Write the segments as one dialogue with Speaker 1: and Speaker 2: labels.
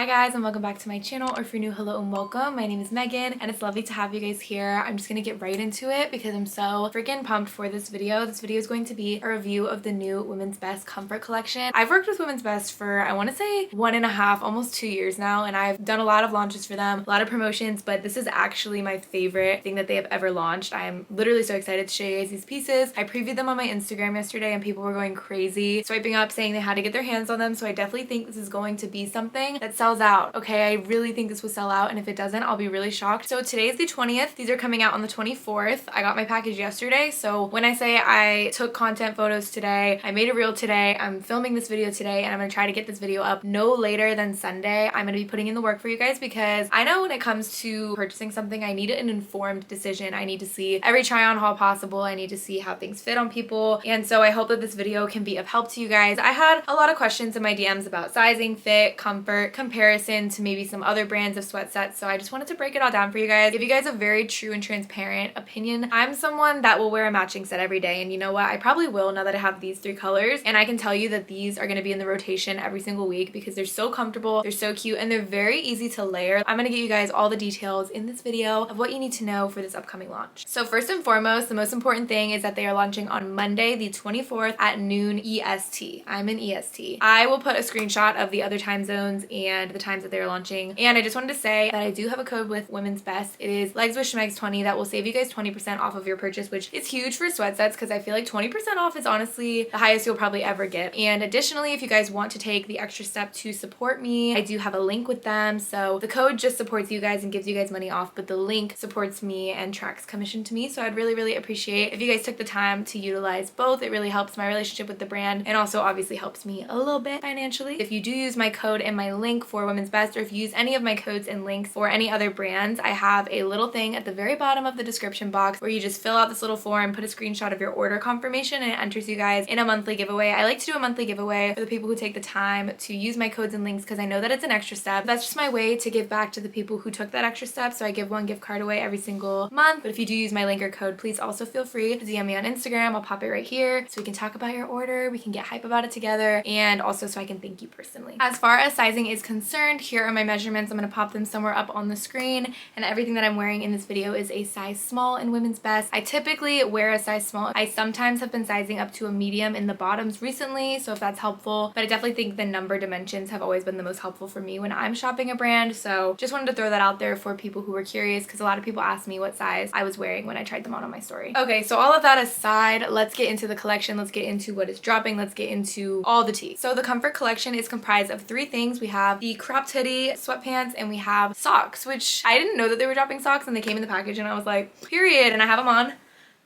Speaker 1: Hi guys, and welcome back to my channel, or if you're new, hello and welcome. My name is Megan and it's lovely to have you guys here. I'm just gonna get right into it because I'm so freaking pumped for this video. This video is going to be a review of the new Women's Best Comfort collection. I've worked with Women's Best for, I want to say 1.5, almost 2 years now, and I've done a lot of launches for them, a lot of promotions, but this is actually my favorite thing that they have ever launched. I'm literally so excited to show you guys these pieces. I previewed them on my Instagram yesterday and people were going crazy, swiping up saying they had to get their hands on them, so I definitely think this is going to be something that sells out. Okay, I really think this will sell out, and if it doesn't, I'll be really shocked. So today is the 20th. These are coming out on the 24th. I got my package yesterday, so when I say I took content photos today, I made a reel today, I'm filming this video today, and I'm gonna try to get this video up no later than Sunday. I'm gonna be putting in the work for you guys because I know when it comes to purchasing something, I need an informed decision. I need to see every try-on haul possible. I need to see how things fit on people, and so I hope that this video can be of help to you guys. I had a lot of questions in my DMs about sizing, fit, comfort, comparison to maybe some other brands of sweat sets, so I just wanted to break it all down for you guys, give you guys a very true and transparent opinion. I'm someone that will wear a matching set every day, and you know what, I probably will now that I have these 3 colors, and I can tell you that these are going to be in the rotation every single week because they're so comfortable, they're so cute, and they're very easy to layer. I'm going to get you guys all the details in this video of what you need to know for this upcoming launch. So first and foremost, the most important thing is that they are launching on Monday the 24th at noon EST. I'm in EST. I will put a screenshot of the other time zones and the times that they're launching, and I just wanted to say that I do have a code with Women's Best. It is Legs with Schmegs 20 that will save you guys 20% off of your purchase, which is huge for sweat sets because I feel like 20% off is honestly the highest you'll probably ever get. And additionally, if you guys want to take the extra step to support me, I do have a link with them. So the code just supports you guys and gives you guys money off, but the link supports me and tracks commission to me. So I'd really appreciate if you guys took the time to utilize both. It really helps my relationship with the brand and also obviously helps me a little bit financially. If you do use my code and my link for Women's Best, or if you use any of my codes and links for any other brands, I have a little thing at the very bottom of the description box where you just fill out this little form, put a screenshot of your order confirmation, and it enters you guys in a monthly giveaway. I like to do a monthly giveaway for the people who take the time to use my codes and links because I know that it's an extra step. That's just my way to give back to the people who took that extra step, so I give one gift card away every single month. But if you do use my link or code, please also feel free to DM me on Instagram. I'll pop it right here so we can talk about your order, we can get hype about it together, and also so I can thank you personally. As far as sizing is concerned, here are my measurements. I'm going to pop them somewhere up on the screen, and everything that I'm wearing in this video is a size small in Women's Best. I typically wear a size small. I sometimes have been sizing up to a medium in the bottoms recently, so if that's helpful, but I definitely think the number dimensions have always been the most helpful for me when I'm shopping a brand, so just wanted to throw that out there for people who were curious because a lot of people asked me what size I was wearing when I tried them on my story. Okay, so all of that aside, let's get into the collection. Let's get into what is dropping. Let's get into all the tea. So the Comfort collection is comprised of 3 things. We have the cropped hoodie, sweatpants, and we have socks, which I didn't know that they were dropping socks, and they came in the package and I was like, period, and I have them on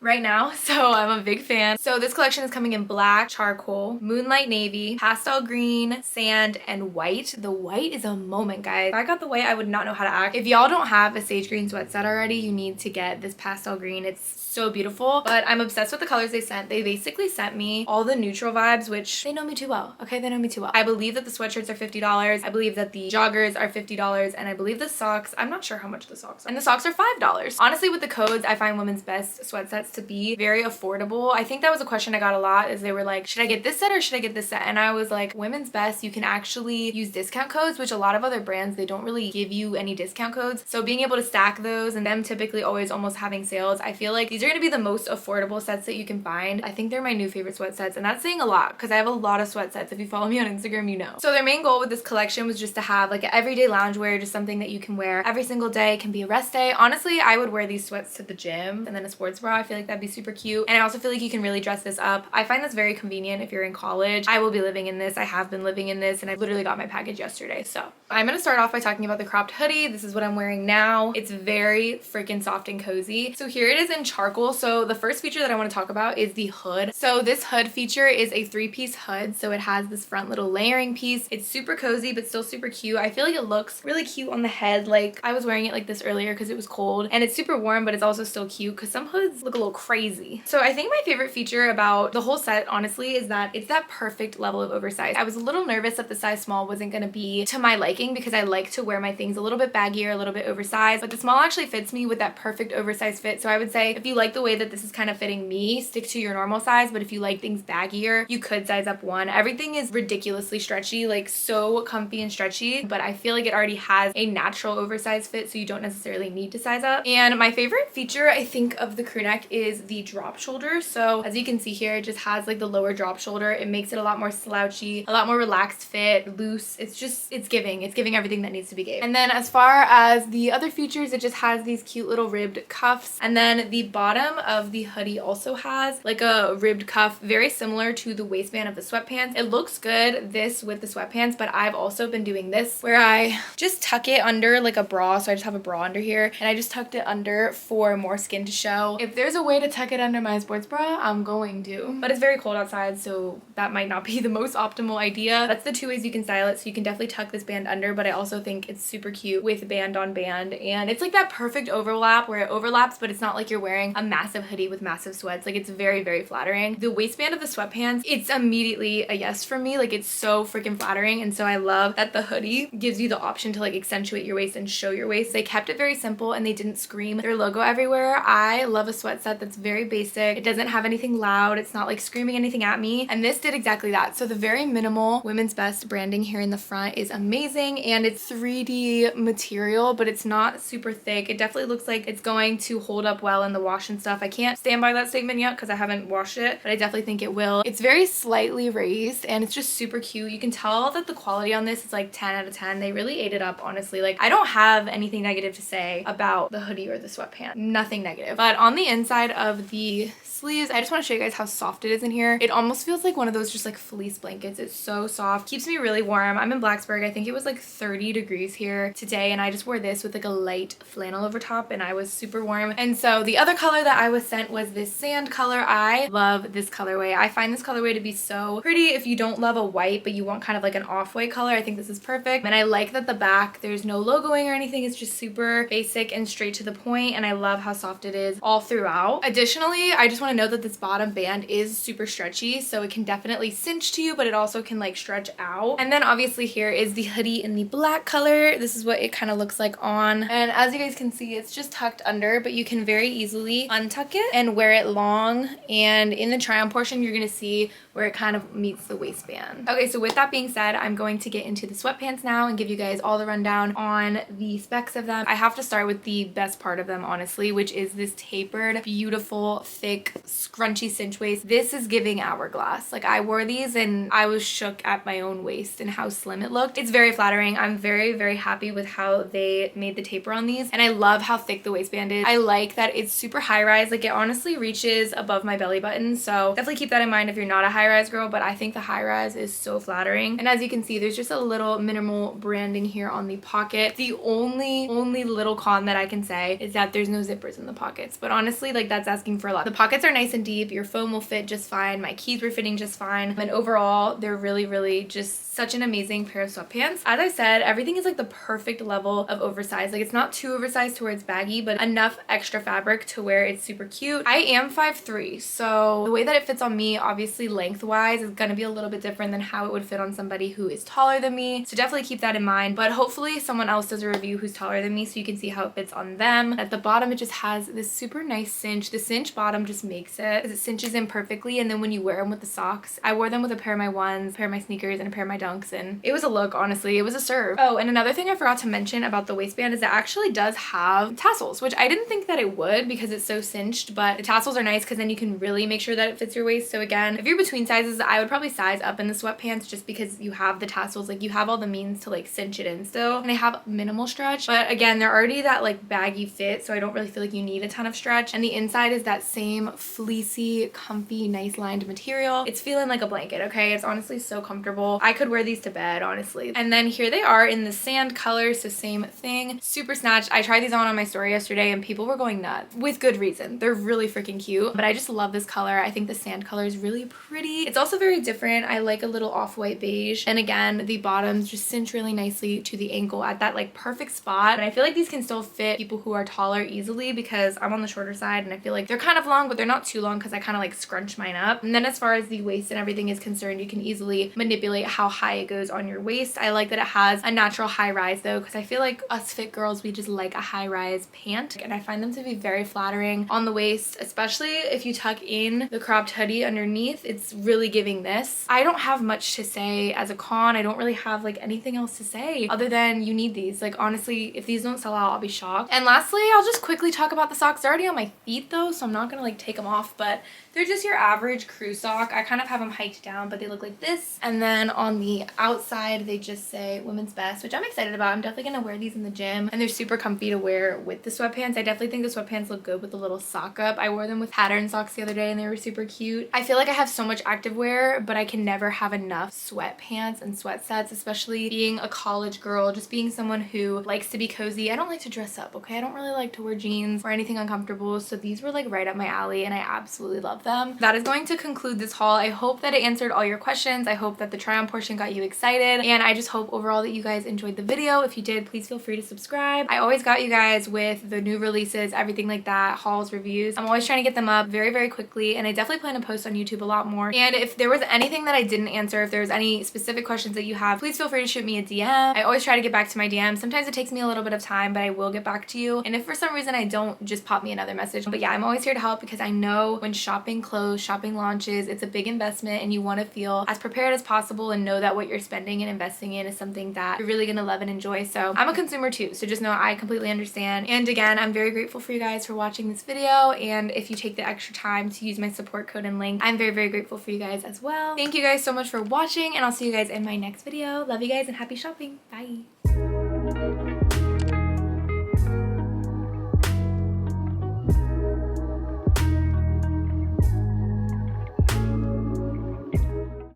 Speaker 1: right now, so I'm a big fan. So this collection is coming in black, charcoal, moonlight navy, pastel green, sand, and white. The white is a moment, guys. If I got the white, I would not know how to act. If y'all don't have a sage green sweat set already, you need to get this pastel green. It's so beautiful, but I'm obsessed with the colors they sent. They basically sent me all the neutral vibes, which they know me too well. Okay, they know me too well. I believe that the sweatshirts are $50. I believe that the joggers are $50, and I believe the socks, I'm not sure how much the socks are. And the socks are $5. Honestly, with the codes, I find Women's Best sweat sets to be very affordable. I think that was a question I got a lot, is they were like, should I get this set or should I get this set? And I was like, Women's Best, you can actually use discount codes, which a lot of other brands, they don't really give you any discount codes. So being able to stack those and them typically always almost having sales, I feel like these are going to be the most affordable sets that you can find. I think they're my new favorite sweat sets, and that's saying a lot because I have a lot of sweat sets. If you follow me on Instagram, you know. So their main goal with this collection was just to have like an everyday loungewear, just something that you can wear every single day. It can be a rest day. Honestly, I would wear these sweats to the gym and then a sports bra. I feel like that'd be super cute, and I also feel like you can really dress this up. I find this very convenient if you're in college. I will be living in this. I have been living in this, and I literally got my package yesterday. So I'm gonna start off by talking about the cropped hoodie. This is what I'm wearing now. It's very freaking soft and cozy. So here it is in charcoal. So the first feature that I want to talk about is the hood. So this hood feature is a 3-piece hood. So it has this front little layering piece. It's super cozy but still super cute. I feel like it looks really cute on the head. Like I was wearing it like this earlier because it was cold, and it's super warm, but it's also still cute because some hoods look a little little crazy. So I think my favorite feature about the whole set, honestly, is that it's that perfect level of oversized. I was a little nervous that the size small wasn't gonna be to my liking because I like to wear my things a little bit baggier, a little bit oversized, but the small actually fits me with that perfect oversized fit. So I would say if you like the way that this is kind of fitting me, stick to your normal size, but if you like things baggier, you could size up one. Everything is ridiculously stretchy, like so comfy and stretchy, but I feel like it already has a natural oversized fit, so you don't necessarily need to size up. And my favorite feature, I think, of the crew neck is the drop shoulder. So as you can see here, it just has like the lower drop shoulder. It makes it a lot more slouchy, a lot more relaxed fit, loose. It's giving everything that needs to be gave. And then as far as the other features, it just has these cute little ribbed cuffs. And then the bottom of the hoodie also has like a ribbed cuff, very similar to the waistband of the sweatpants. It looks good, this with the sweatpants, but I've also been doing this where I just tuck it under like a bra. So I just have a bra under here and I just tucked it under for more skin to show. If there's a way to tuck it under my sports bra, I'm going to. But it's very cold outside, so that might not be the most optimal idea. That's the two ways you can style it. So you can definitely tuck this band under, but I also think it's super cute with band on band. And it's like that perfect overlap where it overlaps, but it's not like you're wearing a massive hoodie with massive sweats. Like it's very, very flattering. The waistband of the sweatpants, it's immediately a yes for me. Like it's so freaking flattering. And so I love that the hoodie gives you the option to like accentuate your waist and show your waist. They kept it very simple and they didn't scream their logo everywhere. I love a sweat set that's very basic. It doesn't have anything loud. It's not like screaming anything at me. And this did exactly that. So the very minimal Women's Best branding here in the front is amazing, and it's 3D material, but it's not super thick. It definitely looks like it's going to hold up well in the wash and stuff. I can't stand by that statement yet because I haven't washed it, but I definitely think it will. It's very slightly raised and it's just super cute. You can tell that the quality on this is like 10 out of 10. They really ate it up, honestly. Like I don't have anything negative to say about the hoodie or the sweatpants. Nothing negative. But on the inside of the sleeves, I just want to show you guys how soft it is in here. It almost feels like one of those just like fleece blankets. It's so soft, keeps me really warm. I'm in Blacksburg. I think it was like 30 degrees here today, and I just wore this with like a light flannel over top and I was super warm. And so the other color that I was sent was this sand color. I love this colorway. I find this colorway to be so pretty if you don't love a white but you want kind of like an off-white color. I think this is perfect. And I like that the back, there's no logoing or anything. It's just super basic and straight to the point, and I love how soft it is all throughout. Additionally, I just want to know that this bottom band is super stretchy, so it can definitely cinch to you, but it also can like stretch out. And then obviously here is the hoodie in the black color. This is what it kind of looks like on, and as you guys can see, it's just tucked under, but you can very easily untuck it and wear it long. And in the try on portion, you're gonna see where it kind of meets the waistband. Okay, so with that being said, I'm going to get into the sweatpants now and give you guys all the rundown on the specs of them. I have to start with the best part of them, honestly, which is this tapered, beautiful, thick, scrunchy cinch waist. This is giving hourglass. Like I wore these and I was shook at my own waist and how slim it looked. It's very flattering. I'm very, very happy with how they made the taper on these, and I love how thick the waistband is. I like that it's super high rise. Like it honestly reaches above my belly button, so definitely keep that in mind if you're not a high rise girl, but I think the high rise is so flattering. And as you can see, there's just a little minimal branding here on the pocket. The only little con that I can say is that there's no zippers in the pockets, but honestly, like that's asking for a lot. The pockets are nice and deep. Your phone will fit just fine. My keys were fitting just fine, and overall they're really just such an amazing pair of sweatpants. As I said, everything is like the perfect level of oversized. Like it's not too oversized to where it's baggy, but enough extra fabric to where it's super cute. I am 5'3", so the way that it fits on me, obviously lengthwise, is gonna be a little bit different than how it would fit on somebody who is taller than me. So definitely keep that in mind, but hopefully someone else does a review who's taller than me so you can see how it fits on them. At the bottom, it just has this super nice cinch. The cinch bottom just makes it, because it cinches in perfectly, and then when you wear them with the socks, I wore them with a pair of my ones, a pair of my sneakers, and a pair of my dunks, and it was a look, honestly. It was a serve. Oh, and another thing I forgot to mention about the waistband is it actually does have tassels, which I didn't think that it would because it's so cinched, but the tassels are nice because then you can really make sure that it fits your waist. So again, if you're between sizes, I would probably size up in the sweatpants just because you have the tassels, like you have all the means to like cinch it in still, and they have minimal stretch, but again, they're already that like baggy fit, so I don't really feel like you need a ton of stretch. And the inside is that same fleecy, comfy, nice lined material. It's feeling like a blanket, okay? It's honestly so comfortable. I could wear these to bed, honestly. And then here they are in the sand color, so same thing, super snatched. I tried these on my story yesterday and people were going nuts, with good reason. They're really freaking cute, but I just love this color. I think the sand color is really pretty. It's also very different. I like a little off-white beige, and again, the bottoms just cinch really nicely to the ankle at that like perfect spot. And I feel like these can still fit people who are taller easily because I'm on the shorter side and I feel like they're kind of long, but they're not too long because I kind of like scrunch mine up. And then as far as the waist and everything is concerned, you can easily manipulate how high it goes on your waist. I like that it has a natural high rise though, because I feel like us fit girls, we just like a high rise pant, and I find them to be very flattering on the waist, especially if you tuck in the cropped hoodie underneath. It's really giving this. I don't have much to say as a con. I don't really have like anything else to say other than you need these. Like honestly, if these don't sell out, I'll be shocked. And lastly, I'll just quickly talk about the socks. They're already on my feet though, so I'm not gonna like take them off, but they're just your average crew sock. I kind of have them hiked down, but they look like this. And then on the outside, they just say Women's Best, which I'm excited about. I'm definitely gonna wear these in the gym, and they're super comfy to wear with the sweatpants. I definitely think the sweatpants look good with a little sock up. I wore them with pattern socks the other day and they were super cute. I feel like I have so much activewear, but I can never have enough sweatpants and sweat sets, especially being a college girl, just being someone who likes to be cozy. I don't like to dress up, okay? I don't really like to wear jeans or anything uncomfortable, so these were like right up my alley and I absolutely love them. That is going to conclude this haul. I hope that it answered all your questions. I hope that the try on portion got you excited, and I just hope overall that you guys enjoyed the video. If you did, please feel free to subscribe. I always got you guys with the new releases, everything like that, hauls, reviews. I'm always trying to get them up very, very quickly, and I definitely plan to post on YouTube a lot more. And if there was anything that I didn't answer, if there's any specific questions that you have, please feel free to shoot me a DM. I always try to get back to my DM. Sometimes it takes me a little bit of time, but I will get back to you. And if for some reason I don't, just pop me another message. But yeah, I'm always here to help because I know when shopping clothes, shopping launches, it's a big investment and you want to feel as prepared as possible and know that what you're spending and investing in is something that you're really gonna love and enjoy. So I'm a consumer too, so just know I completely understand. And again, I'm very grateful for you guys for watching this video, and if you take the extra time to use my support code and link, I'm very, very grateful for you guys as well. Thank you guys so much for watching, and I'll see you guys in my next video. Love you guys and happy shopping. Bye.